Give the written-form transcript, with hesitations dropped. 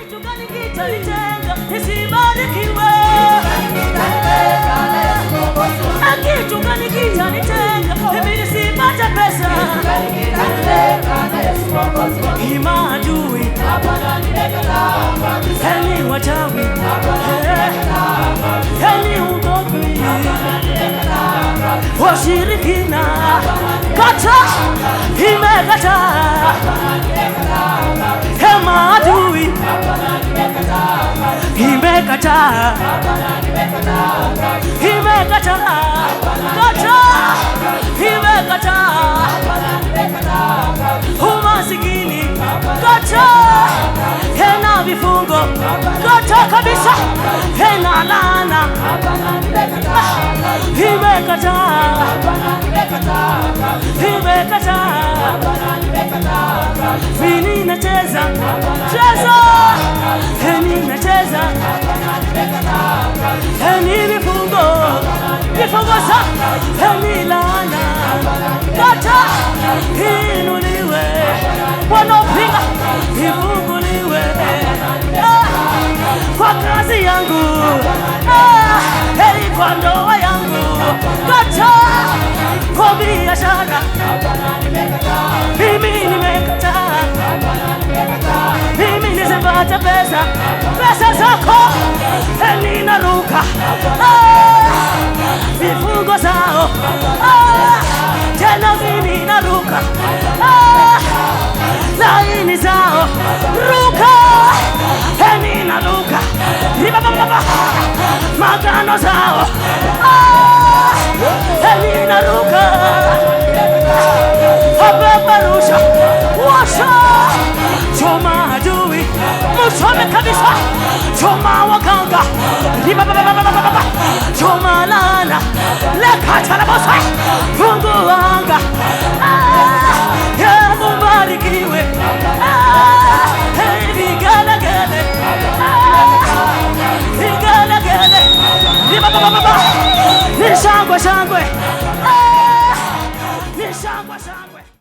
kitu gani kitanitenga nisibarikiwe? Kitu gani kitanitenga mimi nisipate pesa? Ni maadui, ni wachawi, ni ugomvi, washirikina, kata imekata, maadui imekata, imekata, kata imekata, umasikini kata, hena vifungo kata kabisa, hena laana imekata, imekata, vini nacheza cheza, heni nacheza, heni vifungo sa, heni laana kata inuliwe, wanaopinga ifunguliwe, kwa kazi yangu, kwa ndoa yangu kata, kwa biashara mimi nimekata, mimi nisipata pesa zako ninaruka, vifungo zao tena mimi naruka, laini zao ruka, ninaruka, magano zao ninaruka, hapeperusha, washa, choma adui, mchome kabisa, choma waganga, choma laana, lekata na bosa, fungu anga, ya mubarikiwe, vigelegele, vigelegele, ni shangwe, ni shangwe.